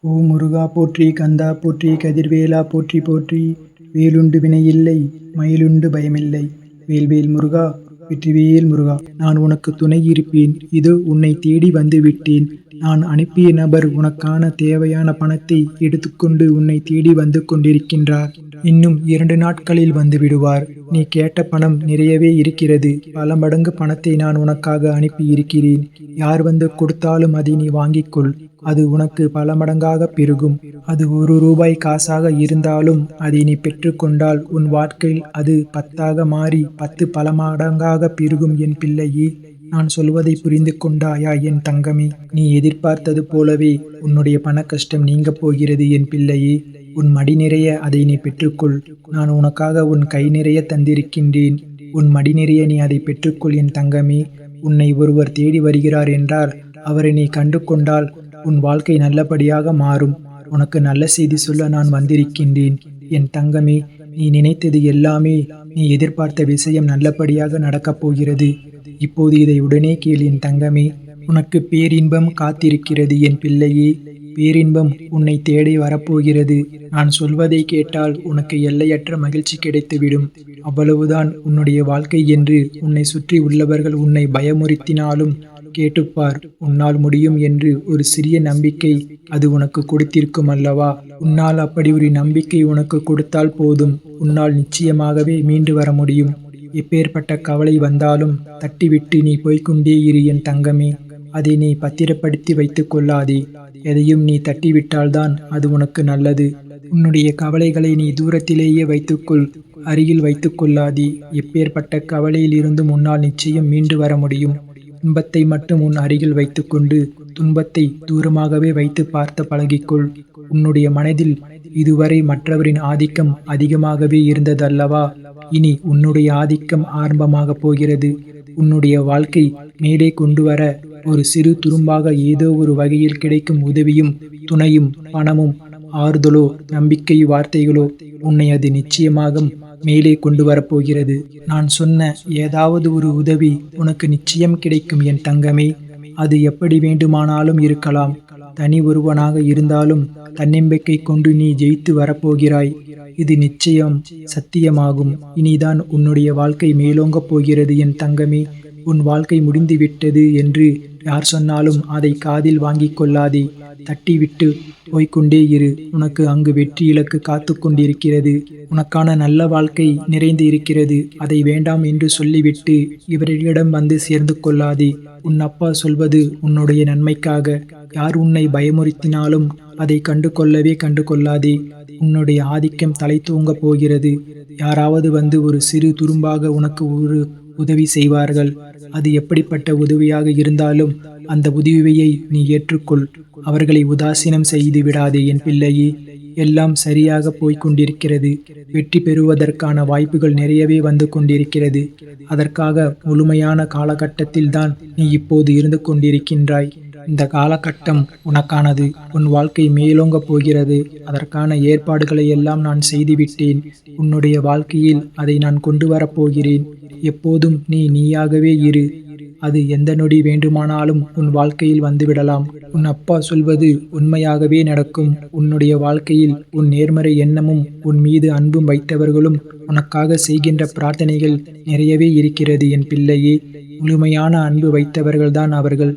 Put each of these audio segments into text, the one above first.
ஓ முருகா போற்றி, கந்தா போற்றி, கதிர்வேலா போற்றி போற்றி. வேலுண்டு வினையில்லை, மயிலுண்டு பயமில்லை. வேல்வேல் முருகா, வெற்றிவேல் முருகா. நான் உனக்கு துணை இருப்பேன். இதோ உன்னை தேடி வந்து விட்டேன். நான் அனுப்பிய நபர் உனக்கான தேவையான பணத்தை எடுத்துக்கொண்டு உன்னை தேடி வந்து கொண்டிருக்கின்றார். இன்னும் 2 நாட்களில் வந்து விடுவார். நீ கேட்ட பணம் நிறையவே இருக்கிறது. பல மடங்கு பணத்தை நான் உனக்காக அனுப்பி இருக்கிறேன். யார் வந்து கொடுத்தாலும் அதை நீ வாங்கிக்கொள். அது உனக்கு பல மடங்காக பெருகும். அது 1 ரூபாய் காசாக இருந்தாலும் அதை நீ பெற்றுக்கொண்டால் உன் வாழ்க்கையில் அது 10ஆக மாறி 10 பல மடங்காக பெருகும். என் பிள்ளையே, நான் சொல்வதை புரிந்து கொண்டாயா என் தங்கமே? நீ எதிர்பார்த்தது போலவே உன்னுடைய பண கஷ்டம் நீங்கப் போகிறது என் பிள்ளையே. உன் மடி நிறைய அதை நீ பெற்றுக்கொள். நான் உனக்காக உன் கை நிறைய தந்திருக்கின்றேன். உன் மடி நிறைய நீ அதை பெற்றுக்கொள் என் தங்கமே. உன்னை ஒருவர் தேடி வருகிறார் என்றால் அவரை நீ கண்டு கொண்டால் உன் வாழ்க்கை நல்லபடியாக மாறும். உனக்கு நல்ல செய்தி சொல்ல நான் வந்திருக்கின்றேன் என் தங்கமே. நீ நினைத்தது எல்லாமே, நீ எதிர்பார்த்த விஷயம் நல்லபடியாக நடக்கப் போகிறது. இப்போது இதை உடனே கேள் என் தங்கமே. உனக்கு பேரின்பம் காத்திருக்கிறது என் பிள்ளையே. பேரின்பம் உன்னை தேடி வரப்போகிறது. நான் சொல்வதை கேட்டால் உனக்கு எல்லையற்ற மகிழ்ச்சி கிடைத்துவிடும். அவ்வளவுதான் உன்னுடைய வாழ்க்கை என்று உன்னை சுற்றி உள்ளவர்கள் உன்னை பயமுறுத்தினாலும் கேட்டுப்பார். உன்னால் முடியும் என்று ஒரு சிறிய நம்பிக்கை அது உனக்கு கொடுத்திருக்கும் அல்லவா? உன்னால் அப்படி ஒரு நம்பிக்கை உனக்கு கொடுத்தால் போதும். உன்னால் நிச்சயமாகவே மீண்டு வர முடியும். எப்பேற்பட்ட கவலை வந்தாலும் தட்டிவிட்டு நீ போய்கொண்டே இரு என் தங்கமே. அதை நீ பத்திரப்படுத்தி வைத்துக் கொள்ளாதே. எதையும் நீ தட்டிவிட்டால்தான் அது உனக்கு நல்லது. உன்னுடைய கவலைகளை நீ தூரத்திலேயே வைத்துக்கொள், அருகில் வைத்துக் கொள்ளாதே. எப்பேற்பட்ட கவலையில் இருந்தும் உன்னால் நிச்சயம் மீண்டு வர முடியும். இன்பத்தை மட்டும் உன் அருகில் வைத்துக்கொண்டு துன்பத்தை தூரமாகவே வைத்து பார்த்து பழகிக்கொள். உன்னுடைய மனதில் இதுவரை மற்றவரின் ஆதிக்கம் அதிகமாகவே இருந்ததல்லவா? இனி உன்னுடைய ஆதிக்கம் ஆரம்பமாக போகிறது. உன்னுடைய வாழ்க்கை மேலே கொண்டு வர ஒரு சிறு துரும்பாக ஏதோ ஒரு வகையில் கிடைக்கும் உதவியும் துணையும் பணமும் ஆறுதலோ நம்பிக்கை வார்த்தைகளோ உன்னை அது நிச்சயமாக மேலே கொண்டு வரப்போகிறது. நான் சொன்ன ஏதாவது ஒரு உதவி உனக்கு நிச்சயம் கிடைக்கும் என் தங்கமே. அது எப்படி வேண்டுமானாலும் இருக்கலாம். தனி ஒருவனாக இருந்தாலும் தன்னம்பிக்கை கொண்டு நீ ஜெயித்து வரப்போகிறாய். இது நிச்சயம் சத்தியமாகும். இனிதான் உன்னுடைய வாழ்க்கை மேலோங்கப் போகிறது என் தங்கமே. உன் வாழ்க்கை முடிந்து விட்டது என்று யார் சொன்னாலும் அதை காதில் வாங்கிக் கொள்ளாதே. தட்டிவிட்டு போய்கொண்டே இரு. உனக்கு அங்கு வெற்றி இலக்கு காத்து கொண்டிருக்கிறது. உனக்கான நல்ல வாழ்க்கை நிறைந்து இருக்கிறது. அதை வேண்டாம் என்று சொல்லிவிட்டு இவர்களிடம் வந்து சேர்ந்து கொள்ளாதே. உன் அப்பா சொல்வது உன்னுடைய நன்மைக்காக. யார் உன்னை பயமுறுத்தினாலும் அதை கண்டு கொள்ளாதே. உன்னுடைய ஆதிக்கம் தலை தூங்கப் போகிறது. யாராவது வந்து ஒரு சிறு துரும்பாக உனக்கு ஒரு உதவி செய்வார்கள். அது எப்படிப்பட்ட உதவியாக இருந்தாலும் அந்த உதவியை நீ ஏற்றுக்கொள். அவர்களை உதாசீனம் செய்து விடாதே என் பிள்ளையே. எல்லாம் சரியாக போய்கொண்டிருக்கிறது. வெற்றி பெறுவதற்கான வாய்ப்புகள் நிறையவே வந்து கொண்டிருக்கிறது. அதற்காக முழுமையான காலகட்டத்தில் தான் நீ இப்போது இருந்து கொண்டிருக்கின்றாய். இந்த காலகட்டம் உனக்கானது. உன் வாழ்க்கை மேலோங்கப் போகிறது. அதற்கான ஏற்பாடுகளை எல்லாம் நான் செய்துவிட்டேன். உன்னுடைய வாழ்க்கையில் அதை நான் கொண்டு வரப்போகிறேன். எப்போதும் நீ நீயாகவே இரு. அது எந்த நொடி வேண்டுமானாலும் உன் வாழ்க்கையில் வந்துவிடலாம். உன் அப்பா சொல்வது உண்மையாகவே நடக்கும். உன்னுடைய வாழ்க்கையில் உன் நேர்மறை எண்ணமும் உன் மீது அன்பும் வைத்தவர்களும் உனக்காக செய்கின்ற பிரார்த்தனைகள் நிறையவே இருக்கிறது என் பிள்ளையே. முழுமையான அன்பு வைத்தவர்கள்தான் அவர்கள்.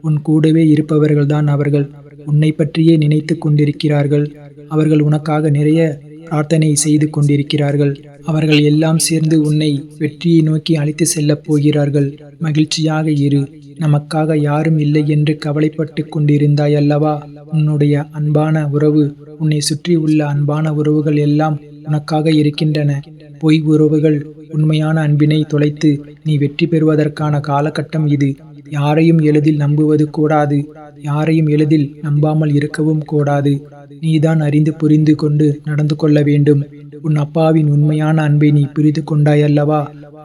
உன் கூடவே இருப்பவர்கள்தான் அவர்கள். உன்னை பற்றியே நினைத்து கொண்டிருக்கிறார்கள். அவர்கள் உனக்காக நிறைய பிரார்த்தனை செய்து கொண்டிருக்கிறார்கள். அவர்கள் எல்லாம் சேர்ந்து உன்னை வெற்றியை நோக்கி அழைத்து செல்லப் போகிறார்கள். மகிழ்ச்சியாக இரு. நமக்காக யாரும் இல்லை என்று கவலைப்பட்டு கொண்டிருந்தாய் அல்லவா? உன்னுடைய அன்பான உறவு, உன்னை சுற்றி உள்ள அன்பான உறவுகள் எல்லாம் உனக்காக இருக்கின்றன. பொய் உறவுகள் உண்மையான அன்பினை தொலைத்து நீ வெற்றி பெறுவதற்கான காலகட்டம் இது. யாரையும் எளிதில் நம்புவது கூடாது. யாரையும் எளிதில் நம்பாமல் இருக்கவும் கூடாது. நீதான் அறிந்து புரிந்து கொண்டு நடந்து கொள்ள வேண்டும். உன் அப்பாவின் உண்மையான அன்பை நீ புரிந்து கொண்டாயல்லவா?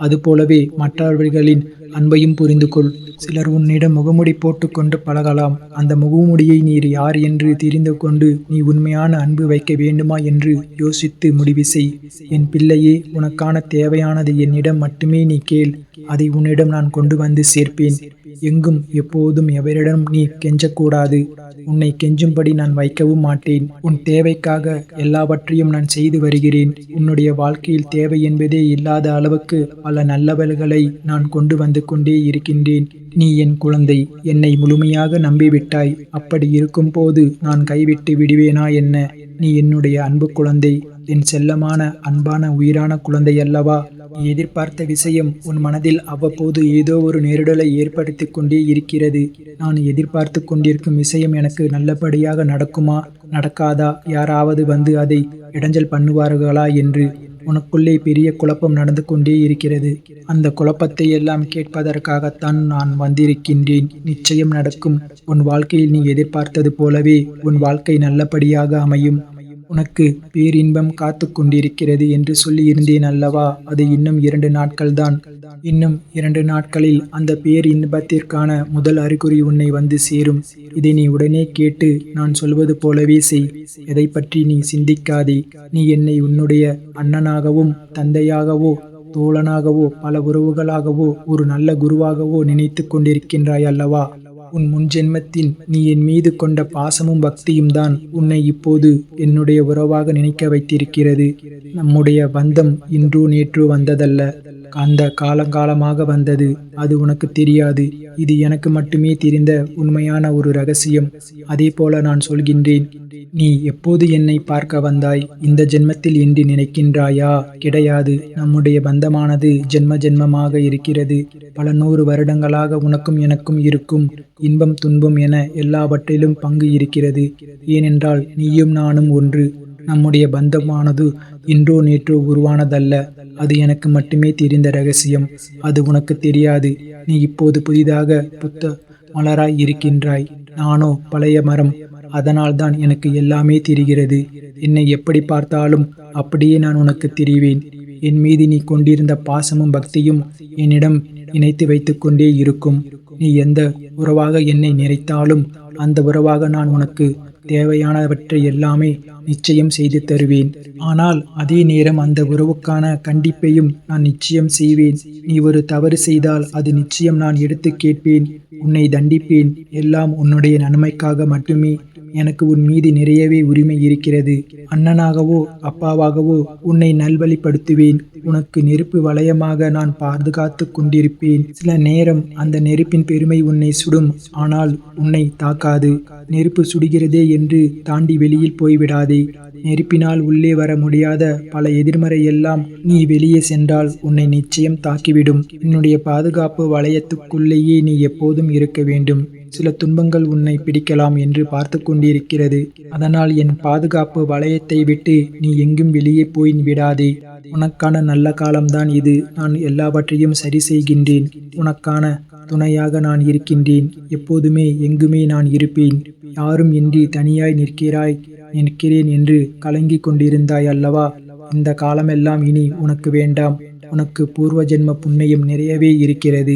அதுபோலவே மற்றவர்களின் அன்பையும் புரிந்து கொள். சிலர் உன்னிடம் முகமுடி போட்டுக்கொண்டு பழகலாம். அந்த முகமுடியை நீர் யார் என்று தெரிந்து கொண்டு நீ உண்மையான அன்பு வைக்க வேண்டுமா என்று யோசித்து முடிவு செய். என் பிள்ளையே, உனக்கான தேவையானது என்னிடம் மட்டுமே நீ கேள். அதை உன்னிடம் நான் கொண்டு வந்து சேர்ப்பேன். எங்கும் எப்போதும் எவரிடம் நீ கெஞ்சக்கூடாது. உன்னை கெஞ்சும்படி நான் வைக்கவும் மாட்டேன். உன் தேவைக்காக எல்லாவற்றையும் நான் செய்து வருகிறேன். உன்னுடைய வாழ்க்கையில் தேவை என்பதே இல்லாத அளவுக்கு பல நல்லவர்களை நான் கொண்டு வந்து கொண்டே இருக்கின்றேன். நீ என் குழந்தை. என்னை முழுமையாக நம்பிவிட்டாய். அப்படி இருக்கும்போது நான் கைவிட்டு விடுவேனா என்ன? நீ என்னுடைய அன்பு குழந்தை. என் செல்லமான அன்பான உயிரான குழந்தை அல்லவா? நீ எதிர்பார்த்த விஷயம் உன் மனதில் அவ்வப்போது ஏதோ ஒரு நெருடலை ஏற்படுத்தி கொண்டே இருக்கிறது. நான் எதிர்பார்த்து கொண்டிருக்கும் விஷயம் எனக்கு நல்லபடியாக நடக்குமா, நடக்காதா, யாராவது வந்து அதை இடைஞ்சல் பண்ணுவார்களா என்று உனக்குள்ளே பெரிய குழப்பம் நடந்து கொண்டே இருக்கிறது. அந்த குழப்பத்தை எல்லாம் கேட்பதற்காகத்தான் நான் வந்திருக்கின்றேன். நிச்சயம் நடக்கும். உன் வாழ்க்கையில் நீ எதிர்பார்த்தது போலவே உன் வாழ்க்கை நல்லபடியாக அமையும். உனக்கு பேரின்பம் காத்து கொண்டிருக்கிறது என்று சொல்லியிருந்தேன் அல்லவா? அது இன்னும் 2 நாட்கள்தான். இன்னும் 2 நாட்களில் அந்த பேரின்பத்திற்கான முதல் அறிகுறி உன்னை வந்து சேரும். இதை நீ உடனே கேட்டு நான் சொல்வது போலவே செய். எதை பற்றி நீ சிந்திக்காதே. நீ என்னை உன்னுடைய அண்ணனாகவும் தந்தையாகவோ தோழனாகவோ பல உறவுகளாகவோ ஒரு நல்ல குருவாகவோ நினைத்து கொண்டிருக்கின்றாய் அல்லவா? உன் முன்ஜென்மத்தின் நீ என் மீது கொண்ட பாசமும் பக்தியும் தான் உன்னை இப்போது என்னுடைய உறவாக நினைக்க வைத்திருக்கிறது. நம்முடைய பந்தம் இன்றோ நேற்றோ வந்ததல்ல. அந்த காலங்காலமாக வந்தது. அது உனக்கு தெரியாது. இது எனக்கு மட்டுமே தெரிந்த உண்மையான ஒரு ரகசியம். அதே போல நான் சொல்கின்றேன். நீ எப்போது என்னை பார்க்க வந்தாய்? இந்த ஜென்மத்தில் என்று நினைக்கின்றாயா? கிடையாது. நம்முடைய பந்தமானது ஜென்ம ஜென்மமாக இருக்கிறது. பல 100 வருடங்களாக உனக்கும் எனக்கும் இருக்கும் இன்பம் துன்பம் என எல்லாவற்றிலும் பங்கு இருக்கிறது. ஏனென்றால் நீயும் நானும் ஒன்று. நம்முடைய பந்தமானது இன்றோ நேற்றோ உருவானதல்ல. அது எனக்கு மட்டுமே தெரிந்த ரகசியம். அது உனக்கு தெரியாது. நீ இப்போது புதிதாக புத்த மலராய் இருக்கின்றாய். நானோ பழைய மரம். அதனால்தான் எனக்கு எல்லாமே தெரிகிறது. என்னை எப்படி பார்த்தாலும் அப்படியே நான் உனக்கு தெரிவேன். என் மீது நீ கொண்டிருந்த பாசமும் பக்தியும் என்னிடம் இணைத்து வைத்து கொண்டே இருக்கும். நீ எந்த உறவாக என்னை நினைத்தாலும் அந்த உறவாக நான் உனக்கு தேவையானவற்றை எல்லாமே நிச்சயம் செய்து தருவேன். ஆனால் அதே நேரம் அந்த உறவுக்கான கண்டிப்பையும் நான் நிச்சயம் செய்வேன். நீ ஒரு தவறு செய்தால் அது நிச்சயம் நான் எடுத்து கேட்பேன். உன்னை தண்டிப்பேன். எல்லாம் உன்னுடைய நன்மைக்காக மட்டுமே. எனக்கு உன் மீது நிறையவே உரிமை இருக்கிறது. அண்ணனாகவோ அப்பாவாகவோ உன்னை நல்வழிப்படுத்துவேன். உனக்கு நெருப்பு வளையமாக நான் பாதுகாத்து கொண்டிருப்பேன். சில நேரம் அந்த நெருப்பின் பெருமை உன்னை சுடும். ஆனால் உன்னை தாக்காது. நெருப்பு சுடுகிறதே என்று தாண்டி வெளியில் போய்விடாதே. நெருப்பினால் உள்ளே வர முடியாத பல எதிர்மறை எல்லாம் நீ வெளியே சென்றால் உன்னை நிச்சயம் தாக்கிவிடும். என்னுடைய பாதுகாப்பு வளையத்துக்குள்ளேயே நீ எப்போதும் இருக்க வேண்டும். சில துன்பங்கள் உன்னை பிடிக்கலாம் என்று பார்த்து கொண்டிருக்கிறது. அதனால் என் பாதுகாப்பு வளையத்தை விட்டு நீ எங்கும் வெளியே போய் விடாதே. உனக்கான நல்ல காலம்தான் இது. நான் எல்லாவற்றையும் சரி செய்கின்றேன். உனக்கான துணையாக நான் இருக்கின்றேன். எப்போதுமே எங்குமே நான் இருப்பேன். யாரும் இன்றி தனியாய் நிற்கிறேன் என்று கலங்கி கொண்டிருந்தாய் அல்லவா? இந்த காலமெல்லாம் இனி உனக்கு வேண்டாம். உனக்கு பூர்வ ஜென்ம புண்ணியம் நிறையவே இருக்கிறது.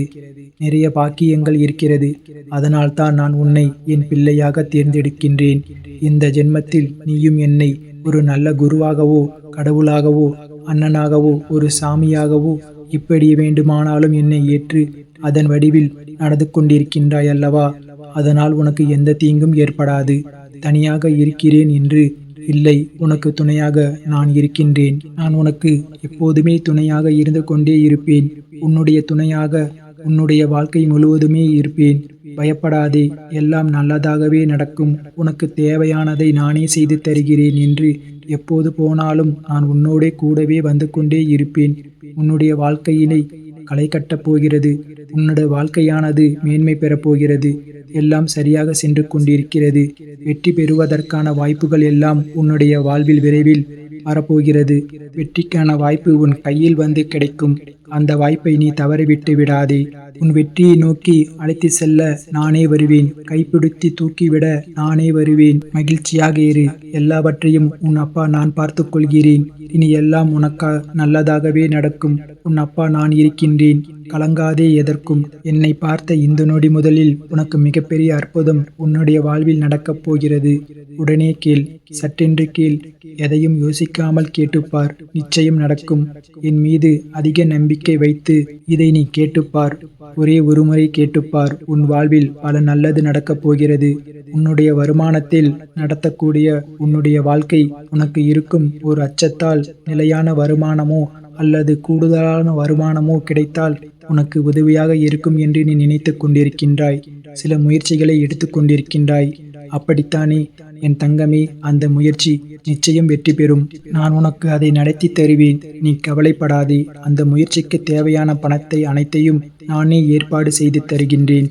நிறைய பாக்கியங்கள் இருக்கிறது. அதனால்தான் நான் உன்னை என் பிள்ளையாக தேர்ந்தெடுக்கின்றேன். இந்த ஜென்மத்தில் நீயும் என்னை ஒரு நல்ல குருவாகவோ கடவுளாகவோ அண்ணனாகவோ ஒரு சாமியாகவோ இப்படி வேண்டுமானாலும் என்னை ஏற்று அதன் வடிவில் நடந்து கொண்டிருக்கின்றாய் அல்லவா? அதனால் உனக்கு எந்த தீங்கும் ஏற்படாது. தனியாக இருக்கிறேன் என்று இல்லை, உனக்கு துணையாக நான் இருக்கின்றேன். நான் உனக்கு எப்போதுமே துணையாக இருந்து கொண்டே இருப்பேன். உன்னுடைய துணையாக உன்னுடைய வாழ்க்கை முழுவதுமே இருப்பேன். பயப்படாதே. எல்லாம் நல்லதாகவே நடக்கும். உனக்கு தேவையானதை நானே செய்து தருகிறேன் என்று எப்போது போனாலும் நான் உன்னோடே கூடவே வந்து கொண்டே இருப்பேன். உன்னுடைய வாழ்க்கையினை களை கட்டப் போகிறது. உன்னுடைய வாழ்க்கையானது மேன்மை பெறப்போகிறது. எல்லாம் சரியாக சென்று கொண்டிருக்கிறது. வெற்றி பெறுவதற்கான வாய்ப்புகள் எல்லாம் உன்னுடைய வாழ்வில் விரைவில் வரப்போகிறது. வெற்றிக்கான வாய்ப்பு உன் கையில் வந்து கிடைக்கும். அந்த வாய்ப்பை நீ தவறிவிட்டு விடாதே. உன் வெற்றியை நோக்கி அழைத்து செல்ல நானே வருவேன். கைப்பிடித்து தூக்கிவிட நானே வருவேன். மகிழ்ச்சியாக இரு. எல்லாவற்றையும் உன் அப்பா நான் பார்த்து கொள்கிறேன். இனி எல்லாம் உனக்கா நல்லதாகவே நடக்கும். உன் அப்பா நான் இருக்கின்றேன். கலங்காதே எதற்கும். என்னை பார்த்த இந்த நொடி முதலில் உனக்கு மிகப்பெரிய அற்புதம் உன்னுடைய வாழ்வில் நடக்கப் போகிறது. உடனே கேள், சட்டென்று கேள். எதையும் யோசிக்காமல் கேட்டுப்பார், நிச்சயம் நடக்கும். என் மீது அதிக நம்பிக்கை வைத்து இதை நீ கேட்டுப்பார். ஒரே ஒருமுறை கேட்டுப்பார். உன் வாழ்வில் பல நல்லது நடக்கப் போகிறது. உன்னுடைய வருமானத்தில் நடத்தக்கூடிய உன்னுடைய வாழ்க்கை உனக்கு இருக்கும் ஒரு அச்சத்தால் நிலையான வருமானமோ அல்லது கூடுதலான வருமானமோ கிடைத்தால் உனக்கு உதவியாக இருக்கும் என்று நீ நினைத்து கொண்டிருக்கின்றாய். சில முயற்சிகளை எடுத்து கொண்டிருக்கின்றாய். அப்படித்தானே என் தங்கமே? அந்த முயற்சி நிச்சயம் வெற்றி பெறும். நான் உனக்கு அதை நடத்தி தருவேன். நீ கவலைப்படாதே. அந்த முயற்சிக்கு தேவையான பணத்தை அனைத்தையும் நானே ஏற்பாடு செய்து தருகின்றேன்.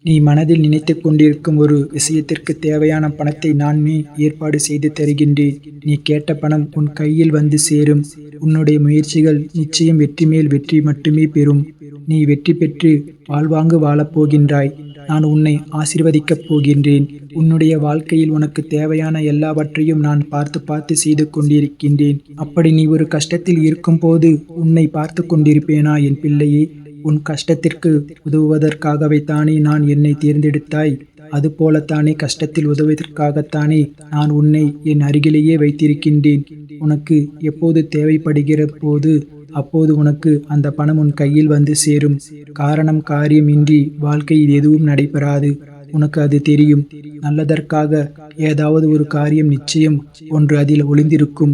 நீ மனதில் நினைத்து கொண்டிருக்கும் ஒரு விஷயத்திற்கு தேவையான பணத்தை நானே ஏற்பாடு செய்து தருகின்றேன். நீ கேட்ட பணம் உன் கையில் வந்து சேரும். உன்னுடைய முயற்சிகள் நிச்சயம் வெற்றி மேல் வெற்றி மட்டுமே பெறும். நீ வெற்றி பெற்று வாழ்வாங்கு வாழப்போகின்றாய். நான் உன்னை ஆசீர்வதிக்கப் போகின்றேன். உன்னுடைய வாழ்க்கையில் உனக்கு தேவையான எல்லாவற்றையும் நான் பார்த்து பார்த்து செய்து கொண்டிருக்கின்றேன். அப்படி நீ ஒரு கஷ்டத்தில் இருக்கும்போது உன்னை பார்த்து கொண்டிருப்பேனா என் பிள்ளையே? உன் கஷ்டத்திற்கு உதவுவதற்காகவே தானே நான் என்னை தேர்ந்தெடுத்தாய். அதுபோலத்தானே கஷ்டத்தில் உதவுவதற்காகத்தானே நான் உன்னை என் அருகிலேயே வைத்திருக்கின்றேன். உனக்கு எப்போது தேவைப்படுகிற போது அப்போது உனக்கு அந்த பணம் உன் கையில் வந்து சேரும். காரணம் காரியம் இன்றி வாழ்க்கையில் எதுவும் நடைபெறாது. உனக்கு அது தெரியும். நல்லதற்காக ஏதாவது ஒரு காரியம் நிச்சயம் ஒன்று அதில் ஒளிந்திருக்கும்.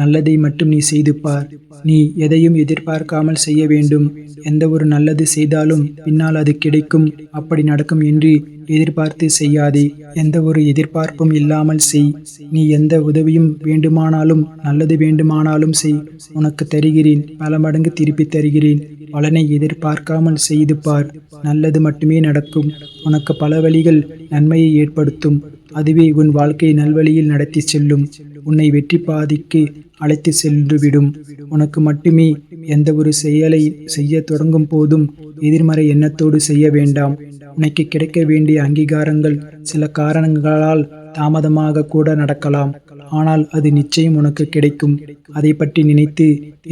நல்லதை மட்டும் நீ செய்து பார். நீ எதையும் எதிர்பார்க்காமல் செய்ய வேண்டும். எந்த ஒரு நல்லது செய்தாலும் பின்னால் அது கிடைக்கும், அப்படி நடக்கும் என்று எதிர்பார்த்து செய்யாதே. எந்த ஒரு எதிர்பார்ப்பும் இல்லாமல் செய். நீ எந்த உதவியும் வேண்டுமானாலும் நல்லது வேண்டுமானாலும் செய். உனக்கு தருகிறேன், பல மடங்கு திருப்பி தருகிறேன். பலனை எதிர்பார்க்காமல் செய்து பார். நல்லது மட்டுமே நடக்கும். உனக்கு பல வழிகள் நன்மையை ஏற்படுத்தும். அதுவே உன் வாழ்க்கையை நல்வழியில் நடத்தி செல்லும். உன்னை வெற்றி பாதைக்கு அழைத்து சென்றுவிடும். உனக்கு மட்டுமே எந்த ஒரு செயலை செய்ய தொடங்கும் போதும் எதிர்மறை எண்ணத்தோடு செய்ய வேண்டாம். உனக்கு கிடைக்க வேண்டிய அங்கீகாரங்கள் சில காரணங்களால் தாமதமாக கூட நடக்கலாம். ஆனால் அது நிச்சயம் உனக்கு கிடைக்கும். அதை பற்றி நினைத்து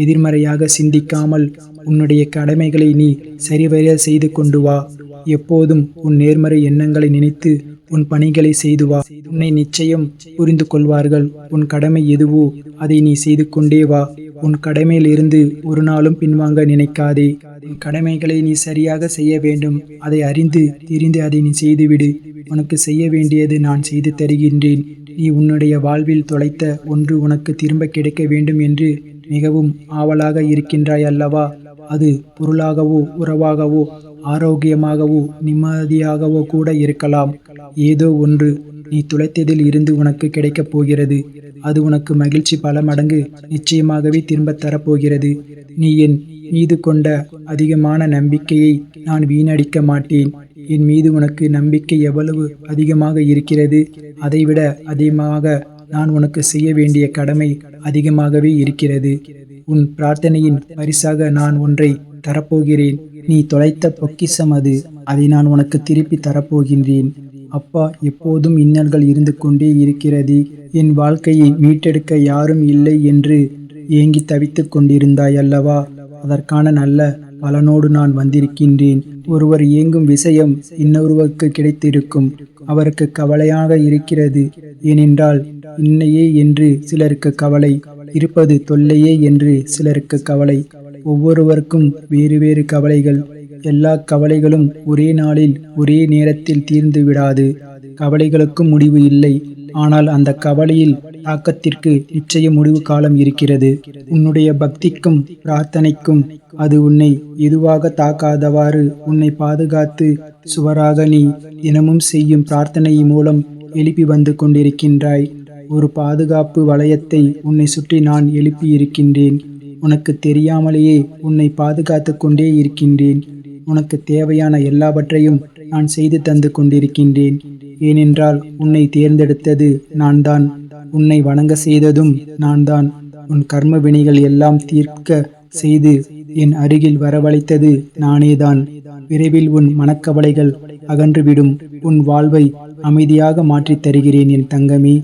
எதிர்மறையாக சிந்திக்காமல் உன்னுடைய கடமைகளை நீ சரிவர செய்து கொண்டு வா. எப்போதும் உன் நேர்மறை எண்ணங்களை நினைத்து உன் பணிகளை செய்து வா. உன்னை நிச்சயம் புரிந்து கொள்வார்கள். உன் கடமை எதுவோ அதை நீ செய்து கொண்டே வா. உன் கடமையில் இருந்து ஒரு நாளும் பின்வாங்க நினைக்காதே. உன் கடமைகளை நீ சரியாக செய்ய வேண்டும். அதை அறிந்து தெரிந்து அதை நீ செய்துவிடு. உனக்கு செய்ய வேண்டியது நான் செய்து தருகின்றேன். நீ உன்னுடைய வாழ்வில் தொலைத்த ஒன்று உனக்கு திரும்ப கிடைக்க வேண்டும் என்று மிகவும் ஆவலாக இருக்கின்றாய் அல்லவா? அது பொருளாகவோ உறவாகவோ ஆரோக்கியமாகவோ நிம்மதியாகவோ கூட இருக்கலாம். ஏதோ ஒன்று நீ துளைத்ததில் இருந்து உனக்கு கிடைக்கப் போகிறது. அது உனக்கு மகிழ்ச்சி பல மடங்கு நிச்சயமாகவே திரும்பத் தரப்போகிறது. நீ என் மீது கொண்ட அதிகமான நம்பிக்கையை நான் வீணடிக்க மாட்டேன். என் மீது உனக்கு நம்பிக்கை எவ்வளவு அதிகமாக இருக்கிறது, அதைவிட அதிகமாக நான் உனக்கு செய்ய வேண்டிய கடமை அதிகமாகவே இருக்கிறது. உன் பிரார்த்தனையின் பரிசாக நான் ஒன்றை தரப்போகிறேன். நீ தொலைத்த பொக்கிஷம் அது. அதை நான் உனக்கு திருப்பி தரப்போகின்றேன். அப்பா, எப்போதும் இன்னல்கள் இருந்து கொண்டே இருக்கிறது. என் வாழ்க்கையை மீட்டெடுக்க யாரும் இல்லை என்று ஏங்கி தவித்து கொண்டிருந்தாய் அல்லவா? அதற்கான நல்ல பலனோடு நான் வந்திருக்கின்றேன். ஒருவர் இயங்கும் விஷயம் இன்னொருவருக்கு கிடைத்திருக்கும். அவருக்கு கவலையாக இருக்கிறது. ஏனென்றால் இன்னையே என்று சிலருக்கு கவலை, இருப்பது தொல்லையே என்று சிலருக்கு கவலை. ஒவ்வொருவருக்கும் வேறு வேறு கவலைகள். எல்லா கவலைகளும் ஒரே நாளில் ஒரே நேரத்தில் தீர்ந்து விடாது. கவலைகளுக்கும் முடிவு இல்லை. ஆனால் அந்த கவலையில் தாக்கத்திற்கு நிச்சய முடிவு காலம் இருக்கிறது. உன்னுடைய பக்திக்கும் பிரார்த்தனைக்கும் அது உன்னை எதுவாக தாக்காதவாறு உன்னை பாதுகாத்து சுவராக நீ தினமும் செய்யும் பிரார்த்தனை மூலம் எழுப்பி வந்து கொண்டிருக்கின்றாய். ஒரு பாதுகாப்பு வளையத்தை உன்னை சுற்றி நான் எழுப்பி இருக்கின்றேன். உனக்கு தெரியாமலேயே உன்னை பாதுகாத்து கொண்டே இருக்கின்றேன். உனக்கு தேவையான எல்லாவற்றையும் நான் செய்து தந்து கொண்டிருக்கின்றேன். ஏனென்றால் உன்னை தேர்ந்தெடுத்தது நான் தான். உன்னை வணங்க செய்ததும் நான் தான். உன் கர்ம வினைகள் எல்லாம் தீர்க்க செய்து என் அருகில் வரவழைத்தது நானேதான். விரைவில் உன் மனக்கவலைகள் அகன்றுவிடும். உன் வாழ்வை அமைதியாக மாற்றித் தருகிறேன் என் தங்கமே.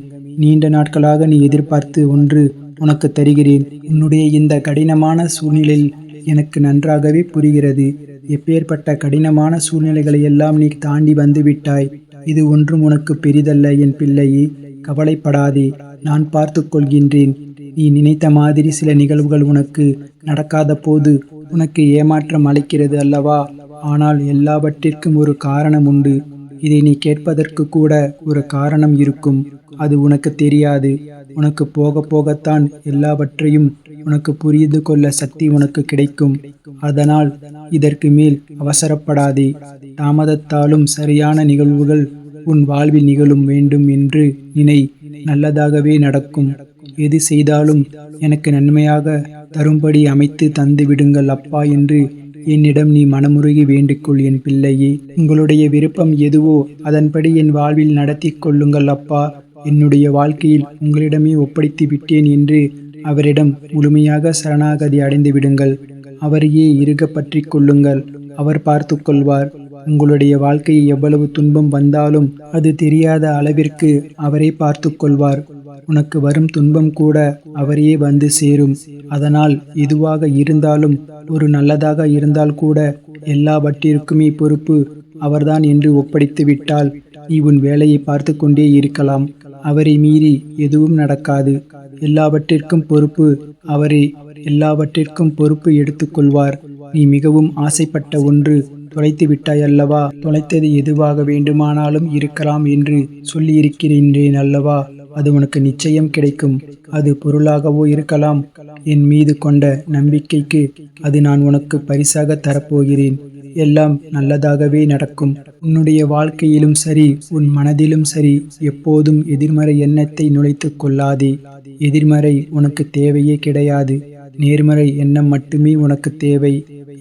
நீண்ட நாட்களாக நீ எதிர்பார்த்து ஒன்று உனக்கு தருகிறேன். உன்னுடைய இந்த கடினமான சூழ்நிலையில் எனக்கு நன்றாகவே புரிகிறது. எப்பேற்பட்ட கடினமான சூழ்நிலைகளை எல்லாம் நீ தாண்டி வந்து விட்டாய். இது ஒன்றும் உனக்கு பெரிதல்ல என் பிள்ளையே. கவலைப்படாதே, நான் பார்த்துக் கொள்கின்றேன். நீ நினைத்த மாதிரி சில நிகழ்வுகள் உனக்கு நடக்காத போது உனக்கு ஏமாற்றம் அளிக்கிறது அல்லவா? ஆனால் எல்லாவற்றிற்கும் ஒரு காரணம் உண்டு. இதை நீ கேட்பதற்கு கூட ஒரு காரணம் இருக்கும். அது உனக்கு தெரியாது. உனக்கு போக போகத்தான் எல்லாவற்றையும் உனக்கு புரிந்து கொள்ள சக்தி உனக்கு கிடைக்கும். அதனால் இதற்கு மேல் அவசரப்படாதே. தாமதத்தாலும் சரியான நிகழ்வுகள் உன் வாழ்வில் நிகழும் வேண்டும் என்று நினை. நல்லதாகவே நடக்கும். எது செய்தாலும் எனக்கு நன்மையாக தரும்படி அமைத்து தந்து விடுங்கள் அப்பா என்று என்னிடம் நீ மனமுருகி வேண்டிக்கொள் என் பிள்ளையே. உங்களுடைய விருப்பம் எதுவோ அதன்படி என் வாழ்வில் நடத்தி கொள்ளுங்கள் அப்பா. என்னுடைய வாழ்க்கையில் உங்களிடமே ஒப்படைத்து விட்டேன் என்று அவரிடம் முழுமையாக சரணாகதி அடைந்து விடுங்கள். அவரையே இறுக பற்றி கொள்ளுங்கள். அவர் பார்த்து கொள்வார். உங்களுடைய வாழ்க்கையை எவ்வளவு துன்பம் வந்தாலும் அது தெரியாத அளவிற்கு அவரே பார்த்து கொள்வார். உனக்கு வரும் துன்பம் கூட அவரையே வந்து சேரும். அதனால் எதுவாக இருந்தாலும் ஒரு நல்லதாக இருந்தால் கூட எல்லாவற்றிற்குமே பொறுப்பு அவர்தான் என்று ஒப்படைத்து விட்டால் நீ உன் வேலையை பார்த்து கொண்டே இருக்கலாம். அவரை மீறி எதுவும் நடக்காது. எல்லாவற்றிற்கும் பொறுப்பு அவரே. எல்லாவற்றிற்கும் பொறுப்பு எடுத்துக்கொள்வார். நீ மிகவும் ஆசைப்பட்ட ஒன்று தொலைத்து விட்டாய் அல்லவா? தொலைத்தது எதுவாக வேண்டுமானாலும் இருக்கலாம் என்று சொல்லியிருக்கிறேன் அல்லவா? அது உனக்கு நிச்சயம் கிடைக்கும். அது பொருளாகவோ இருக்கலாம். என் மீது கொண்ட நம்பிக்கைக்கு அது நான் உனக்கு பரிசாக தரப்போகிறேன். எல்லாம் நல்லதாகவே நடக்கும். உன்னுடைய வாழ்க்கையிலும் சரி, உன் மனதிலும் சரி, எப்போதும் எதிர்மறை எண்ணத்தை நுழைத்து கொள்ளாதே. எதிர்மறை உனக்கு தேவையே கிடையாது. நேர்மறை எண்ணம் மட்டுமே உனக்கு தேவை.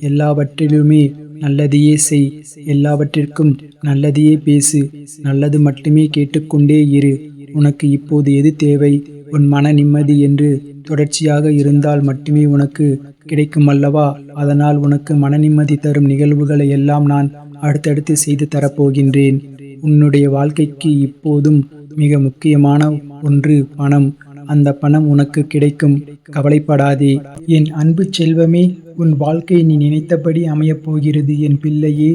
எல்லாவற்றிலுமே நல்லதையே செய். எல்லாவற்றிற்கும் நல்லதையே பேசு. நல்லது மட்டுமே கேட்டுக்கொண்டே இரு. உனக்கு இப்போது எது தேவை? உன் மன நிம்மதி என்று தொடர்ச்சியாக இருந்தால் மட்டுமே உனக்கு கிடைக்கும் அல்லவா? அதனால் உனக்கு மன நிம்மதி தரும் நிகழ்வுகளை எல்லாம் நான் அடுத்தடுத்து செய்து தரப்போகின்றேன். உன்னுடைய வாழ்க்கைக்கு இப்போதும் மிக முக்கியமான ஒன்று பணம். அந்த பணம் உனக்கு கிடைக்கும். கவலைப்படாதே என் அன்பு செல்வமே. உன் வாழ்க்கை நீ நினைத்தபடி அமையப் போகிறது என் பிள்ளையே.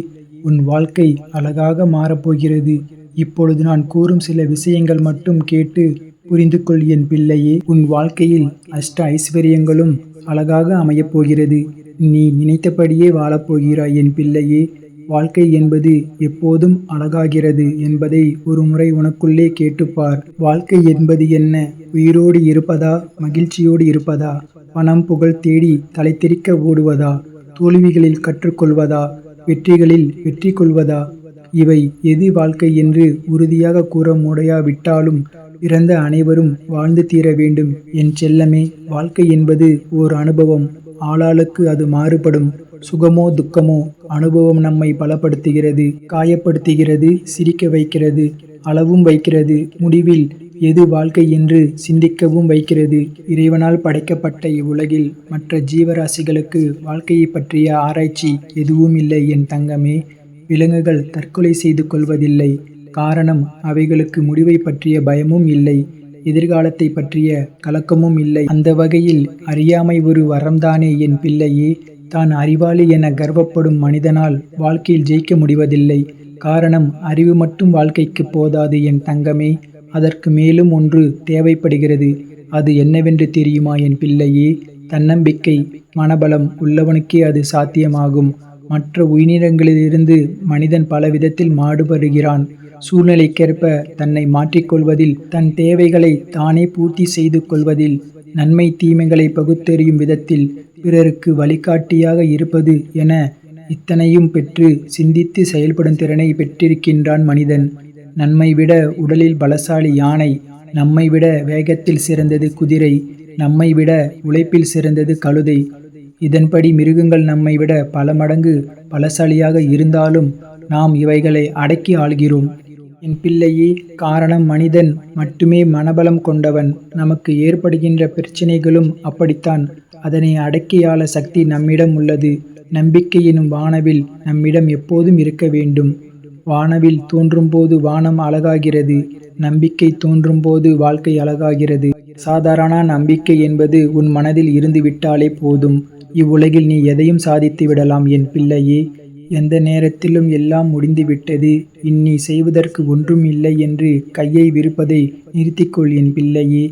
உன் வாழ்க்கை அழகாக மாறப்போகிறது. இப்பொழுது நான் கூறும் சில விஷயங்கள் மட்டும் கேட்டு புரிந்து கொள் என் பிள்ளையே. உன் வாழ்க்கையில் அஷ்ட ஐஸ்வர்யங்களும் அழகாக அமையப் போகிறது. நீ நினைத்தபடியே வாழப்போகிறாய் என் பிள்ளையே. வாழ்க்கை என்பது எப்போதும் அழகாகிறது என்பதை ஒரு முறை உனக்குள்ளே கேட்டுப்பார். வாழ்க்கை என்பது என்ன? உயிரோடு இருப்பதா? மகிழ்ச்சியோடு இருப்பதா? பணம் புகழ் தேடி தலைத்தெறிக்க ஓடுவதா? தோல்விகளில் கற்றுக்கொள்வதா? வெற்றிகளில் வெற்றி கொள்வதா? இவை எது வாழ்க்கை என்று உறுதியாக கூற முடியாவிட்டாலும் பிறந்த அனைவரும் வாழ்ந்து தீர வேண்டும் என் செல்லமே. வாழ்க்கை என்பது ஓர் அனுபவம். ஆளாளுக்கு அது மாறுபடும். சுகமோ துக்கமோ அனுபவம் நம்மை பலப்படுத்துகிறது, காயப்படுத்துகிறது, சிரிக்க வைக்கிறது, அளவும் வைக்கிறது. முடிவில் எது வாழ்க்கை என்று சிந்திக்கவும் வைக்கிறது. இறைவனால் படைக்கப்பட்ட இவ்வுலகில் மற்ற ஜீவராசிகளுக்கு வாழ்க்கையை பற்றிய ஆராய்ச்சி எதுவும் இல்லை என் தங்கமே. விலங்குகள் தற்கொலை செய்து கொள்வதில்லை. காரணம், அவைகளுக்கு முடிவை பற்றிய பயமும் இல்லை, எதிர்காலத்தை பற்றிய கலக்கமும் இல்லை. அந்த வகையில் அறியாமை ஒரு வரம்தானே என் பிள்ளையே. தான் அறிவாளி என கர்வப்படும் மனிதனால் வாழ்க்கையில் ஜெயிக்க முடிவதில்லை. காரணம், அறிவு மட்டும் வாழ்க்கைக்கு போதாது என் தங்கமே. அதற்கு மேலும் ஒன்று தேவைப்படுகிறது. அது என்னவென்று தெரியுமா என் பிள்ளையே? தன்னம்பிக்கை. மனபலம் உள்ளவனுக்கே அது சாத்தியமாகும். மற்ற உயிரினங்களிலிருந்து மனிதன் பல விதத்தில் மாறுபடுகிறான். சூழ்நிலைக்கேற்ப தன்னை மாற்றிக்கொள்வதில், தன் தேவைகளை தானே பூர்த்தி செய்து கொள்வதில், நன்மை தீமைகளை பகுத்தறியும் விதத்தில், பிறருக்கு வழிகாட்டியாக இருப்பது என இத்தனையும் பெற்று சிந்தித்து செயல்படும் திறனை பெற்றிருக்கின்றான் மனிதன். நம்மை விட உடலில் பலசாலி யானை, நம்மை விட வேகத்தில் சிறந்தது குதிரை, நம்மை விட உழைப்பில் சிறந்தது கழுதை. இதன்படி மிருகங்கள் நம்மை விட பல மடங்கு பலசாலியாக இருந்தாலும் நாம் இவைகளை அடக்கி ஆள்கிறோம் என் பிள்ளையே. காரணம், மனிதன் மட்டுமே மனபலம் கொண்டவன். நமக்கு ஏற்படுகின்ற பிரச்சனைகளும் அப்படித்தான். அதனை அடக்கியாள சக்தி நம்மிடம் உள்ளது. நம்பிக்கை எனும் வானவில் நம்மிடம் எப்போதும் இருக்க வேண்டும். வானவில் தோன்றும்போது வானம் அழகாகிறது. நம்பிக்கை தோன்றும் போது வாழ்க்கை அழகாகிறது. சாதாரண நம்பிக்கை என்பது உன் மனதில் இருந்து விட்டாலே போதும். இவ்வுலகில் நீ எதையும் சாதித்து விடலாம் என் பிள்ளையே. எந்த நேரத்திலும் எல்லாம் முடிந்துவிட்டது. இனி செய்வதற்கு ஒன்றும் இல்லை என்று கையை விரிப்பதை நிறுத்திக்கொள் என் பிள்ளையே.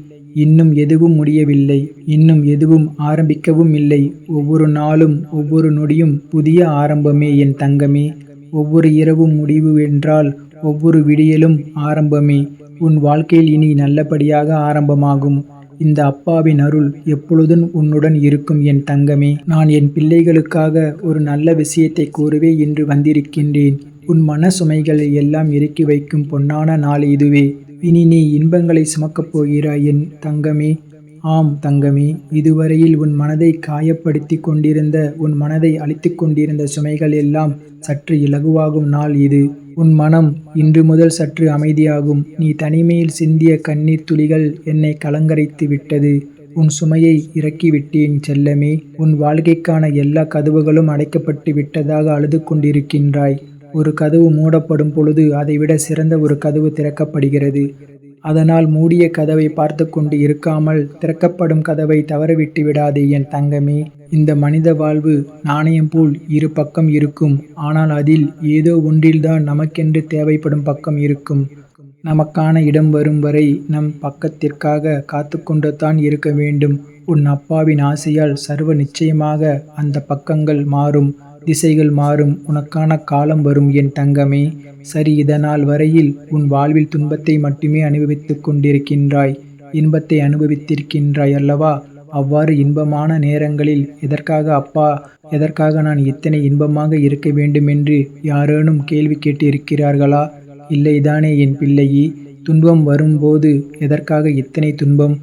இன்னும் எதுவும் முடியவில்லை. இன்னும் எதுவும் ஆரம்பிக்கவும் இல்லை. ஒவ்வொரு நாளும் ஒவ்வொரு நொடியும் புதிய ஆரம்பமே என் தங்கமே. ஒவ்வொரு இரவும் முடிவு என்றால் ஒவ்வொரு விடியலும் ஆரம்பமே. உன் வாழ்க்கையில் இனி நல்லபடியாக ஆரம்பமாகும். இந்த அப்பாவின் அருள் எப்பொழுதும் உன்னுடன் இருக்கும் என் தங்கமே. நான் என் பிள்ளைகளுக்காக ஒரு நல்ல விஷயத்தை கூறவே இன்று வந்திருக்கின்றேன். உன் மன சுமைகளை எல்லாம் இறக்கி வைக்கும் பொன்னான நாள் இதுவே. இனி நீ இன்பங்களை சுமக்கப் போகிறாய் என் தங்கமே. ஆம் தங்கமே, இதுவரையில் உன் மனதை காயப்படுத்தி கொண்டிருந்த, உன் மனதை அழித்து கொண்டிருந்த சுமைகள் எல்லாம் சற்று இலகுவாகும் நாள் இது. உன் மனம் இன்று முதல் சற்று அமைதியாகும். நீ தனிமையில் சிந்திய கண்ணீர் துளிகள் என்னை கலங்கரைத்து விட்டது. உன் சுமையை இறக்கிவிட்டேன் செல்லமே. உன் வாழ்க்கைக்கான எல்லா கதவுகளும் அடைக்கப்பட்டு விட்டதாக அழுது கொண்டிருக்கின்றாய். ஒரு கதவு மூடப்படும் பொழுது அதைவிட சிறந்த ஒரு கதவு திறக்கப்படுகிறது. அதனால் மூடிய கதவை பார்த்து கொண்டு இருக்காமல் திறக்கப்படும் கதவை தவறவிட்டு விடாதே என் தங்கமே. இந்த மனித வாழ்வு நாணயம் போல் இரு பக்கம் இருக்கும். ஆனால் அதில் ஏதோ ஒன்றில்தான் நமக்கென்று தேவைப்படும் பக்கம் இருக்கும். நமக்கான இடம் வரும் வரை நம் பக்கத்திற்காக காத்து கொண்டு தான் இருக்க வேண்டும். உன் அப்பாவின் ஆசையால் சர்வ நிச்சயமாக அந்த பக்கங்கள் மாறும். திசைகள் மாறும். உனக்கான காலம் வரும் என் தங்கமே. சரி, இதனால் வரையில் உன் வாழ்வில் துன்பத்தை மட்டுமே அனுபவித்துக் கொண்டிருக்கின்றாய். இன்பத்தை அனுபவித்திருக்கின்றாய் அல்லவா? அவ்வாறு இன்பமான நேரங்களில் எதற்காக அப்பா, எதற்காக நான் இத்தனை இன்பமாக இருக்க வேண்டும் என்று யாரேனும் கேள்வி கேட்டு இருக்கிறார்களா? இல்லைதானே என் பிள்ளையே. துன்பம் வரும்போது எதற்காக இத்தனை துன்பம்,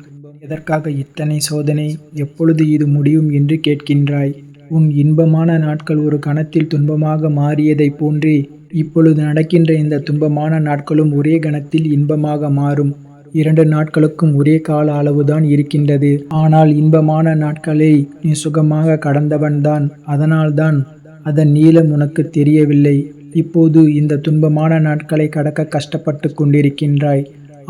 எதற்காக இத்தனை சோதனை, எப்பொழுது இது முடியும் என்று கேட்கின்றாய். உன் இன்பமான நாட்கள் ஒரு கணத்தில் துன்பமாக மாறியதைப் போன்றே இப்பொழுது நடக்கின்ற இந்த துன்பமான நாட்களும் ஒரே கணத்தில் இன்பமாக மாறும். 2 நாட்களுக்கும் ஒரே கால அளவுதான் இருக்கின்றது. ஆனால் இன்பமான நாட்களை நீ சுகமாக கடந்தவன்தான். அதனால்தான் அதன் நீளம் உனக்கு தெரியவில்லை. இப்போது இந்த துன்பமான நாட்களை கடக்க கஷ்டப்பட்டு கொண்டிருக்கின்றாய்.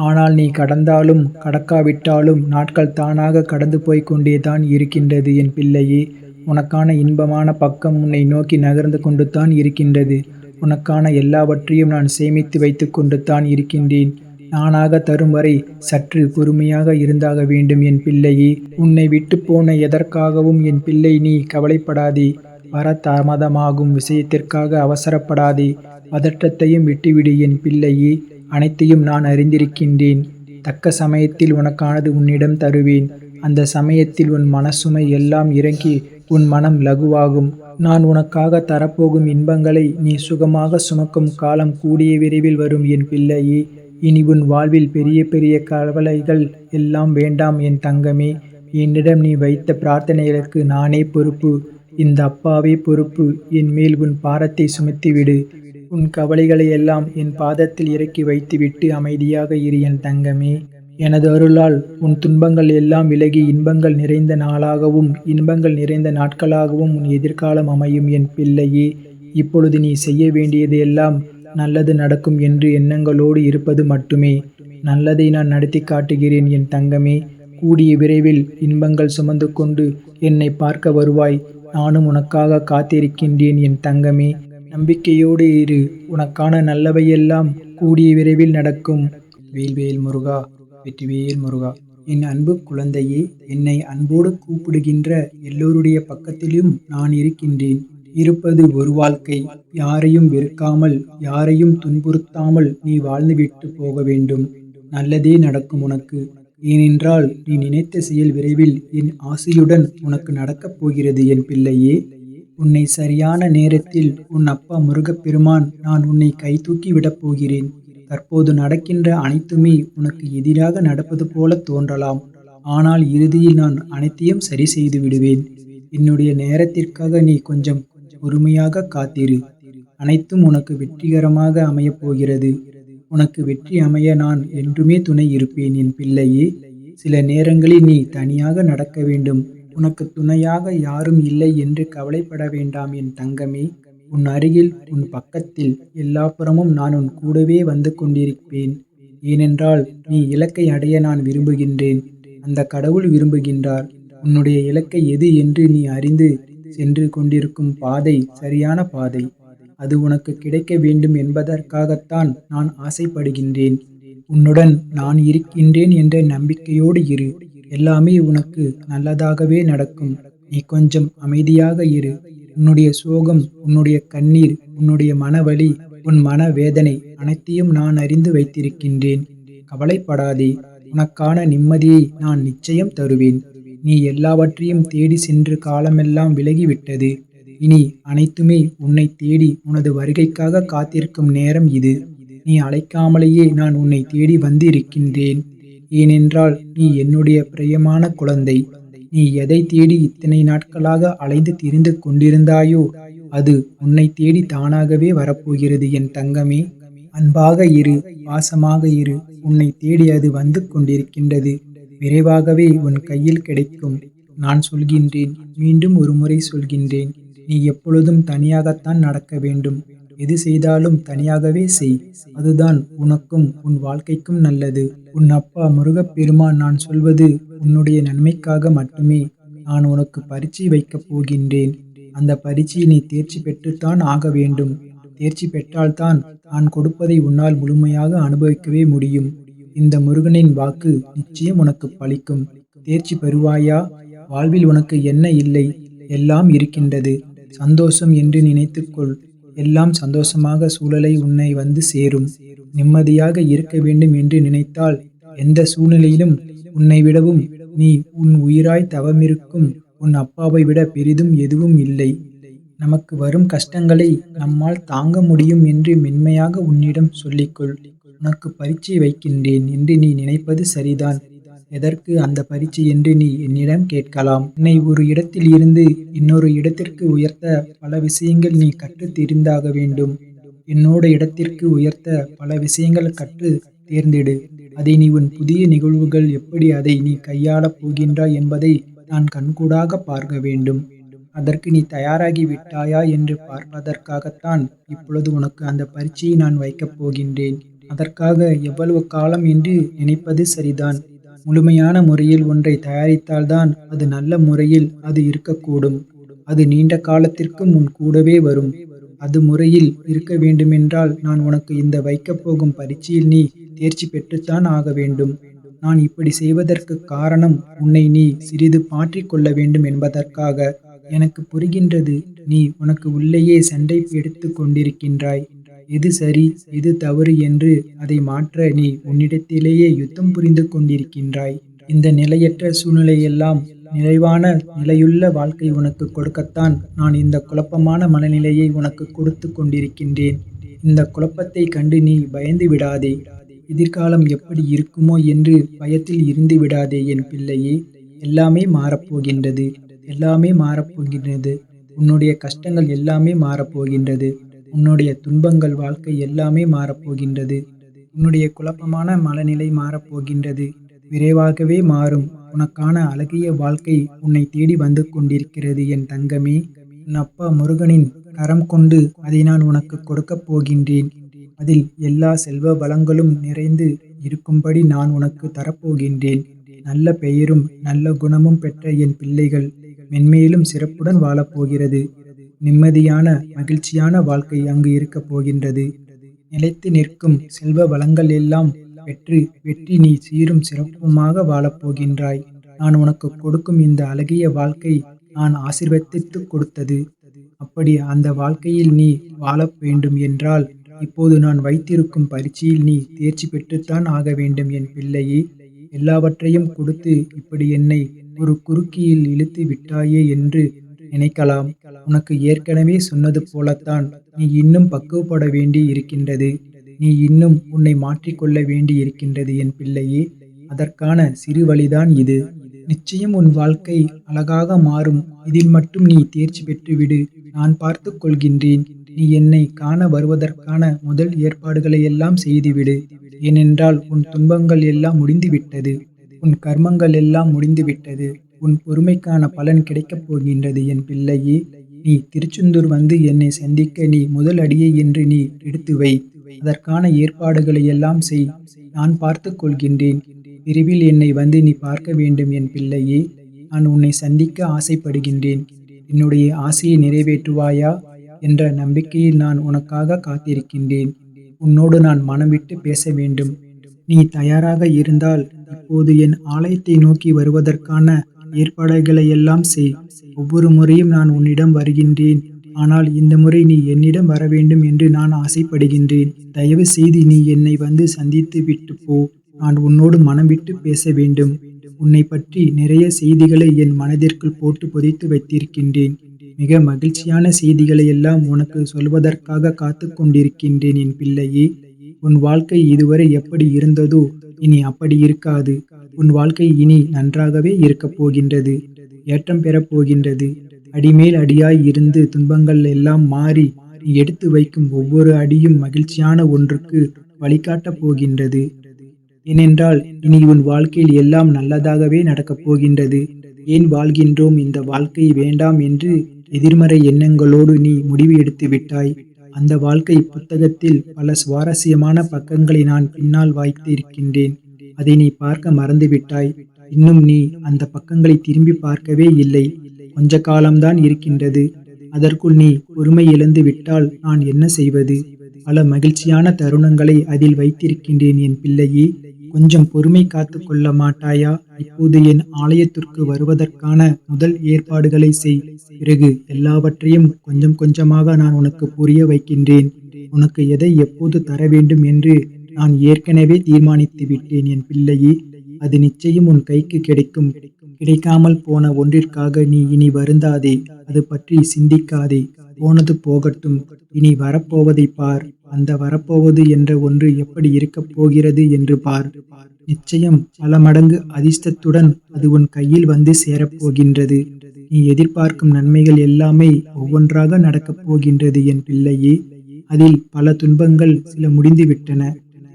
ஆனால் நீ கடந்தாலும் கடக்காவிட்டாலும் நாட்கள் தானாக கடந்து போய் கொண்டேதான் இருக்கின்றது என் பிள்ளையே. உனக்கான இன்பமான பக்கம் உன்னை நோக்கி நகர்ந்து கொண்டு தான் இருக்கின்றது. உனக்கான எல்லாவற்றையும் நான் சேமித்து வைத்து கொண்டு தான் இருக்கின்றேன். நானாக தரும் வரை சற்று பொறுமையாக இருந்தாக வேண்டும் என் பிள்ளையே. உன்னை விட்டு போன எதற்காகவும் என் பிள்ளை நீ கவலைப்படாதே. வர தாமதமாகும் விஷயத்திற்காக அவசரப்படாதே. பதற்றத்தையும் விட்டுவிடு என் பிள்ளையே. அனைத்தையும் நான் அறிந்திருக்கின்றேன். தக்க சமயத்தில் உனக்கானது உன்னிடம் தருவேன். அந்த சமயத்தில் உன் மனசுமை எல்லாம் இறங்கி உன் மனம் லகுவாகும். நான் உனக்காக தரப்போகும் இன்பங்களை நீ சுகமாக சுமக்கும் காலம் கூடிய விரைவில் வரும் என் பிள்ளையே. இனி உன் வாழ்வில் பெரிய பெரிய கவலைகள் எல்லாம் வேண்டாம் என் தங்கமே. என்னிடம் நீ வைத்த பிரார்த்தனைகளுக்கு நானே பொறுப்பு. இந்த அப்பாவே பொறுப்பு. என் மேல் உன் பாரத்தை சுமத்திவிடு. உன் கவலைகளை எல்லாம் என் பாதத்தில் இறக்கி வைத்துவிட்டு அமைதியாக இரு என் தங்கமே. எனது அருளால் உன் துன்பங்கள் எல்லாம் விலகி இன்பங்கள் நிறைந்த நாளாகவும் இன்பங்கள் நிறைந்த நாட்களாகவும் உன் எதிர்காலம் அமையும் என் பிள்ளையே. இப்பொழுது நீ செய்ய வேண்டியது எல்லாம் நல்லது நடக்கும் என்று எண்ணங்களோடு இருப்பது மட்டுமே. நல்லதை நான் நடத்தி காட்டுகிறேன் என் தங்கமே. கூடிய விரைவில் இன்பங்கள் சுமந்து கொண்டு என்னை பார்க்க வருவாய். நானும் உனக்காக காத்திருக்கின்றேன் என் தங்கமே. நம்பிக்கையோடு இரு. உனக்கான நல்லவையெல்லாம் கூடிய விரைவில் நடக்கும். வேல்வேல் முருகா, வெற்றிவேல் முருகா. என் அன்பு குழந்தையே, என்னை அன்போடு கூப்பிடுகின்ற எல்லோருடைய பக்கத்திலும் நான் இருக்கின்றேன். இருப்பது ஒரு வாழ்க்கை. யாரையும் வெறுக்காமல், யாரையும் துன்புறுத்தாமல் நீ வாழ்ந்துவிட்டு போக வேண்டும். நல்லதே நடக்கும் உனக்கு. ஏனென்றால் நீ நினைத்த செயல் விரைவில் என் ஆசையுடன் உனக்கு நடக்கப் போகிறது என் பிள்ளையே. உன்னை சரியான நேரத்தில் உன் அப்பா முருகப்பெருமான் நான் உன்னை கைதூக்கி விடப் போகிறேன். தற்போது நடக்கின்ற அனைத்துமே உனக்கு எதிராக நடப்பது போல தோன்றலாம். ஆனால் இறுதியில் நான் அனைத்தையும் சரி செய்து விடுவேன். என்னுடைய நேரத்திற்காக நீ கொஞ்சம் பொறுமையாக காத்திரு. அனைத்தும் உனக்கு வெற்றிகரமாக அமையப் போகிறது. உனக்கு வெற்றி அமைய நான் என்றுமே துணை இருப்பேன் என் பிள்ளையே. சில நேரங்களில் நீ தனியாக நடக்க வேண்டும். உனக்கு துணையாக யாரும் இல்லை என்று கவலைப்பட வேண்டாம் என் தங்கமே. உன் அருகில், உன் பக்கத்தில், எல்லாப்புறமும் நான் உன் கூடவே வந்து கொண்டிருப்பேன். ஏனென்றால் நீ இலக்கை அடைய நான் விரும்புகின்றேன். அந்த கடவுள் விரும்புகின்றார். உன்னுடைய இலக்கை எது என்று நீ அறிந்து சென்று கொண்டிருக்கும் பாதை சரியான பாதை. அது உனக்கு கிடைக்க வேண்டும் என்பதற்காகத்தான் நான் ஆசைப்படுகின்றேன். உன்னுடன் நான் இருக்கின்றேன் என்ற நம்பிக்கையோடு இரு. எல்லாமே உனக்கு நல்லதாகவே நடக்கும். நீ கொஞ்சம் அமைதியாக இரு. உன்னுடைய சோகம், உன்னுடைய கண்ணீர், உன்னுடைய மனவலி, உன் மன வேதனை அனைத்தையும் நான் அறிந்து வைத்திருக்கின்றேன். கவலைப்படாதே. உனக்கான நிம்மதியை நான் நிச்சயம் தருவேன். நீ எல்லாவற்றையும் தேடி சென்று காலமெல்லாம் விலகிவிட்டது. இனி அனைத்துமே உன்னைத் தேடி உனது வருகைக்காக காத்திருக்கும் நேரம் இது. நீ அழைக்காமலேயே நான் உன்னை தேடி வந்து இருக்கின்றேன். ஏனென்றால் நீ என்னுடைய பிரியமான குழந்தை. நீ எதை தேடி இத்தனை நாட்களாக அலைந்து திரிந்து கொண்டிருந்தாயோ அது உன்னை தேடி தானாகவே வரப்போகிறது என் தங்கமே. அன்பாக இரு, பாசமாக இரு. உன்னை தேடி அது வந்து கொண்டிருக்கின்றது. விரைவாகவே உன் கையில் கிடைக்கும். நான் சொல்கின்றேன், மீண்டும் ஒரு முறை சொல்கின்றேன். நீ எப்பொழுதும் தனியாகத்தான் நடக்க வேண்டும். எது செய்தாலும் தனியாகவே செய். அதுதான் உனக்கும் உன் வாழ்க்கைக்கும் நல்லது. உன் அப்பா முருகப்பெருமான் நான் சொல்வது உன்னுடைய நன்மைக்காக மட்டுமே. நான் உனக்கு பரீட்சை வைக்கப் போகின்றேன். அந்த பரீட்சையை நீ தேர்ச்சி பெற்றுத்தான் ஆக வேண்டும். தேர்ச்சி பெற்றால்தான் நான் கொடுப்பதை உன்னால் முழுமையாக அனுபவிக்கவே முடியும். இந்த முருகனின் வாக்கு நிச்சயம் உனக்கு பலிக்கும். தேர்ச்சி பெறுவாயா? வாழ்வில் உனக்கு என்ன இல்லை? எல்லாம் இருக்கின்றது. சந்தோஷம் என்று நினைத்துக்கொள். எல்லாம் சந்தோஷமாக சூழலை உன்னை வந்து சேரும். நிம்மதியாக இருக்க வேண்டும் என்று நினைத்தால் எந்த சூழ்நிலையிலும் உன்னை விடவும் நீ உன் உயிராய் தவமிருக்கும் உன் அப்பாவை விட பெரிதும் எதுவும் இல்லை. நமக்கு வரும் கஷ்டங்களை நம்மால் தாங்க முடியும் என்று மென்மையாக உன்னிடம் சொல்லிக்கொள். உனக்கு பரீட்சை வைக்கின்றேன் என்று நீ நினைப்பது சரிதான். எதற்கு அந்த பரீட்சை என்று நீ என்னிடம் கேட்கலாம். உன்னை ஒரு இடத்தில் இருந்து இன்னொரு இடத்திற்கு உயர்த்த பல விஷயங்கள் நீ கற்றுத் தெரிந்தாக வேண்டும். என்னோட இடத்திற்கு உயர்த்த பல விஷயங்கள் கற்று தேர்ந்தெடு. அதை நீ உன் புதிய நிகழ்வுகள் எப்படி அதை நீ கையாளப் போகின்றாய் என்பதை நான் கண்கூடாக பார்க்க வேண்டும். அதற்கு நீ தயாராகி விட்டாயா என்று பார்ப்பதற்காகத்தான் இப்பொழுது உனக்கு அந்த பரீட்சையை நான் வைக்கப் போகின்றேன். அதற்காக எவ்வளவு காலம் என்று நினைப்பது சரிதான். முழுமையான முறையில் ஒன்றை தயாரித்தால்தான் அது நல்ல முறையில் அது இருக்கக்கூடும். அது நீண்ட காலத்திற்கும் உன் கூடவே வரும். அது முறையில் இருக்க வேண்டுமென்றால் நான் உனக்கு இந்த வைக்கப் போகும் பரீட்சையில் நீ தேர்ச்சி பெற்றுத்தான் ஆக வேண்டும். நான் இப்படி செய்வதற்கு காரணம் உன்னை நீ சிறிது மாற்றிக் கொள்ள வேண்டும் என்பதற்காக. எனக்கு புரிகின்றது. நீ உனக்கு உள்ளேயே சண்டை எடுத்துக் கொண்டிருக்கின்றாய். எது சரி எது தவறு என்று அதை மாற்ற நீ உன்னிடத்திலேயே யுத்தம் புரிந்து கொண்டிருக்கின்றாய். இந்த நிலையற்ற சூழ்நிலையெல்லாம் நிறைவான நிலையுள்ள வாழ்க்கை உனக்கு கொடுக்கத்தான் நான் இந்த குழப்பமான மனநிலையை உனக்கு கொடுத்து கொண்டிருக்கின்றேன். இந்த குழப்பத்தை கண்டு நீ பயந்து விடாதே. எதிர்காலம் எப்படி இருக்குமோ என்று பயத்தில் இருந்து விடாதே என் பிள்ளையே. எல்லாமே மாறப்போகின்றது. எல்லாமே மாறப்போகின்றது. உன்னுடைய கஷ்டங்கள் எல்லாமே மாறப்போகின்றது. உன்னுடைய துன்பங்கள் வாழ்க்கை எல்லாமே மாறப்போகின்றது. உன்னுடைய குழப்பமான மனநிலை மாறப்போகின்றது. விரைவாகவே மாறும். உனக்கான அழகிய வாழ்க்கை உன்னை தேடி வந்து கொண்டிருக்கிறது என் தங்கமே. உன் அப்பா முருகனின் கரம் கொண்டு அதை நான் உனக்கு கொடுக்கப் போகின்றேன். அதில் எல்லா செல்வ வளங்களும் நிறைந்து இருக்கும்படி நான் உனக்கு தரப்போகின்றேன். நல்ல பெயரும் நல்ல குணமும் பெற்ற என் பிள்ளைகள் மென்மேலும் சிறப்புடன் வாழப்போகிறது. நிம்மதியான மகிழ்ச்சியான வாழ்க்கை அங்கு இருக்கப் போகின்றது. நிலைத்து நிற்கும் செல்வ வளங்கள் எல்லாம் பெற்று வெற்றி நீ சீரும் சிறப்புமாக வாழப்போகின்றாய். நான் உனக்கு கொடுக்கும் இந்த அழகிய வாழ்க்கை நான் ஆசீர்வதித்து கொடுத்தது. அப்படி அந்த வாழ்க்கையில் நீ வாழ வேண்டும் என்றால் இப்போது நான் வைத்திருக்கும் பரீட்சையில் நீ தேர்ச்சி பெற்றுத்தான் ஆக வேண்டும் என் பிள்ளையே. எல்லாவற்றையும் கொடுத்து இப்படி என்னை ஒரு குறுக்கியில் இழுத்து விட்டாயே என்று நினைக்கலாம். உனக்கு ஏற்கனவே சொன்னது போலத்தான் நீ இன்னும் பக்குவப்பட வேண்டி இருக்கின்றது. நீ இன்னும் உன்னை மாற்றிக்கொள்ள வேண்டி இருக்கின்றது என் பிள்ளையே. அதற்கான சிறு வழிதான் இது. நிச்சயம் உன் வாழ்க்கை அழகாக மாறும். இதில் மட்டும் நீ தேர்ச்சி பெற்றுவிடு. நான் பார்த்து கொள்கின்றேன். நீ என்னை காண வருவதற்கான முதல் ஏற்பாடுகளை எல்லாம் செய்துவிடு. ஏனென்றால் உன் துன்பங்கள் எல்லாம் முடிந்துவிட்டது. உன் கர்மங்கள் எல்லாம் முடிந்துவிட்டது. உன் பொறுமைக்கான பலன் கிடைக்கப் போகின்றது என் பிள்ளையே. நீ திருச்செந்தூர் வந்து என்னை சந்திக்க நீ முதல் அடியை என்று நீ எடுத்து வை. அதற்கான ஏற்பாடுகளை எல்லாம் செய். நான் பார்த்து கொள்கின்றேன். விரைவில் என்னை வந்து நீ பார்க்க வேண்டும் என் பிள்ளையே. நான் உன்னை சந்திக்க ஆசைப்படுகின்றேன். என்னுடைய ஆசையை நிறைவேற்றுவாயா? என்ற நம்பிக்கையில் நான் உனக்காக காத்திருக்கின்றேன். உன்னோடு நான் மனம் விட்டு பேச வேண்டும். நீ தயாராக இருந்தால் இப்போது என் ஆலயத்தை நோக்கி வருவதற்கான ஏற்பாடுகளையெல்லாம் செய். ஒவ்வொரு முறையும் நான் உன்னிடம் வருகின்றேன். ஆனால் இந்த முறை நீ என்னிடம் வரவேண்டும் என்று நான் ஆசைப்படுகின்றேன். தயவு செய்து நீ என்னை வந்து சந்தித்து விட்டு போ. நான் உன்னோடு மனம் விட்டு பேச வேண்டும். உன்னைப் பற்றி நிறைய செய்திகளை என் மனதிற்குள் போட்டு புதைத்து வைத்திருக்கின்றேன். மிக மகிழ்ச்சியான செய்திகளை எல்லாம் உனக்கு சொல்வதற்காக காத்துக் கொண்டிருக்கின்றேன் என் பிள்ளையே. உன் வாழ்க்கை இதுவரை எப்படி இருந்ததோ இனி அப்படி இருக்காது. உன் வாழ்க்கை இனி நன்றாகவே இருக்கப் போகின்றது. ஏற்றம் பெறப் போகின்றது. அடிமேல் அடியாய் இருந்து துன்பங்கள் எல்லாம் மாறி நீ எடுத்து வைக்கும் ஒவ்வொரு அடியும் மகிழ்ச்சியான ஒன்றுக்கு வழிகாட்டப் போகின்றது. ஏனென்றால் இனி உன் வாழ்க்கையில் எல்லாம் நல்லதாகவே நடக்கப் போகின்றது. ஏன் வாழ்கின்றோம், இந்த வாழ்க்கை வேண்டாம் என்று எதிர்மறை எண்ணங்களோடு நீ முடிவு எடுத்து விட்டாய். அந்த வாழ்க்கை புத்தகத்தில் பல சுவாரஸ்யமான பக்கங்களை நான் பின்னால் வைத்து இருக்கின்றேன். அதை நீ பார்க்க மறந்துவிட்டாய். இன்னும் நீ அந்த பக்கங்களை திரும்பி பார்க்கவே இல்லை. கொஞ்ச காலம்தான் இருக்கின்றது. அதற்குள் நீ பொறுமை இழந்து விட்டால் நான் என்ன செய்வது? பல மகிழ்ச்சியான தருணங்களை அதில் வைத்திருக்கின்றேன் என் பிள்ளையே. கொஞ்சம் பொறுமை காத்து கொள்ள மாட்டாயா? இப்போது என் ஆலயத்திற்கு வருவதற்கான முதல் ஏற்பாடுகளை செய். பிறகு எல்லாவற்றையும் கொஞ்சம் கொஞ்சமாக நான் உனக்கு புரிய வைக்கின்றேன். உனக்கு எதை எப்போது தர வேண்டும் என்று நான் ஏற்கனவே தீர்மானித்து விட்டேன் என் பிள்ளையே. அது நிச்சயம் உன் கைக்கு கிடைக்கும். கிடைக்காமல் போன ஒன்றிற்காக நீ இனி வருந்தாதே. அது பற்றி சிந்திக்காதே. போனது போகட்டும். இனி வரப்போவதை பார். அந்த வரப்போவது என்ற ஒன்று எப்படி இருக்கப் போகிறது என்று பார். நிச்சயம் பல மடங்கு அதிர்ஷ்டத்துடன் அது உன் கையில் வந்து சேரப்போகின்றது. நீ எதிர்பார்க்கும் நன்மைகள் எல்லாமே ஒவ்வொன்றாக நடக்கப் போகின்றது என் பிள்ளையே. அதில் பல துன்பங்கள் சில முடிந்துவிட்டன.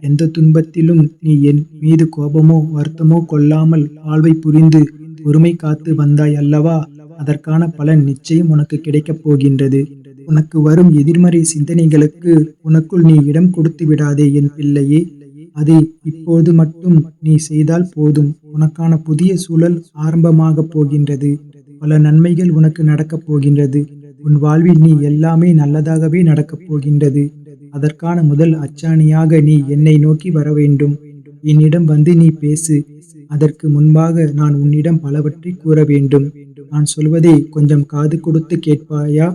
எந்த துன்பத்திலும் நீ என் மீது கோபமோ வருத்தமோ கொள்ளாமல் வாழ்வை புரிந்து பொறுமை காத்து வந்தாய் அல்லவா? அதற்கான பலன் நிச்சயம் உனக்கு கிடைக்கப் போகின்றது. உனக்கு வரும் எதிர்மறை சிந்தனைகளுக்கு உனக்குள் நீ இடம் கொடுத்து விடாதே என் பிள்ளையே. அதை இப்போது மட்டும் நீ செய்தால் போதும். உனக்கான புதிய சூழல் ஆரம்பமாகப் போகின்றது. பல நன்மைகள் உனக்கு நடக்கப் போகின்றது. உன் வாழ்வில் நீ எல்லாமே நல்லதாகவே நடக்கப் போகின்றது. அதற்கான முதல் அச்சாணியாக நீ என்னை நோக்கி வர வேண்டும். என்னிடம் வந்து நீ பேசு. அதற்கு முன்பாக நான் உன்னிடம் பலவற்றை கூற வேண்டும். நான் சொல்வதை கொஞ்சம் காது கொடுத்து கேட்பாயா?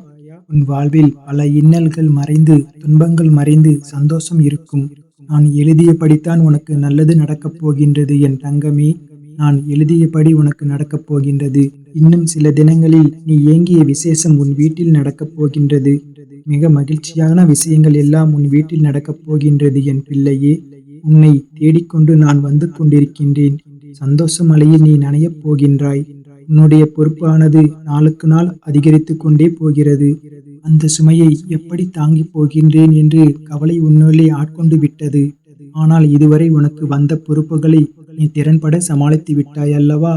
உன் வாழ்வில் பல இன்னல்கள் மறைந்து துன்பங்கள் மறைந்து சந்தோஷம் இருக்கும். நான் எழுதியபடித்தான் உனக்கு நல்லது நடக்கப் போகின்றது என் தங்கமே. நான் எழுதியபடி உனக்கு நடக்கப் போகின்றது. இன்னும் சில தினங்களில் நீ ஏங்கிய விசேஷம் உன் வீட்டில் நடக்கப் போகின்றது. மிக மகிழ்ச்சியான விஷயங்கள் எல்லாம் உன் வீட்டில் நடக்கப் போகின்றது என் பிள்ளையே. உன்னை தேடிக்கொண்டு நான் வந்து கொண்டிருக்கின்றேன். சந்தோஷ மலையில் நீ நனையப் போகின்றாய். உன்னுடைய பொறுப்பானது நாளுக்கு நாள் அதிகரித்து கொண்டே போகிறது. அந்த சுமையை எப்படி தாங்கிப் போகின்றேன் என்று கவலை உன்னுள்ளே ஆட்கொண்டு விட்டது. ஆனால் இதுவரை உனக்கு வந்த பொறுப்புகளை நீ திறன்பட சமாளித்து விட்டாய் அல்லவா?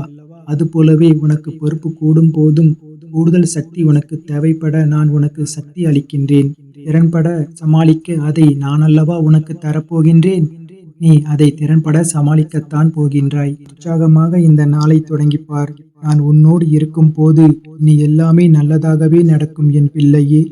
அதுபோலவே உனக்கு பொறுப்பு கூடும் போதும் கூடுதல் சக்தி உனக்கு தேவைப்பட நான் உனக்கு சக்தி அளிக்கின்றேன். திறன்பட சமாளிக்க அதை நான் அல்லவா உனக்கு தரப்போகின்றேன். நீ அதை திறன்பட சமாளிக்கத்தான் போகின்றாய். உற்சாகமாக இந்த நாளை தொடங்கிப்பார். நான் உன்னோடு இருக்கும் போது நீ எல்லாமே நல்லதாகவே நடக்கும் என் பிள்ளையே.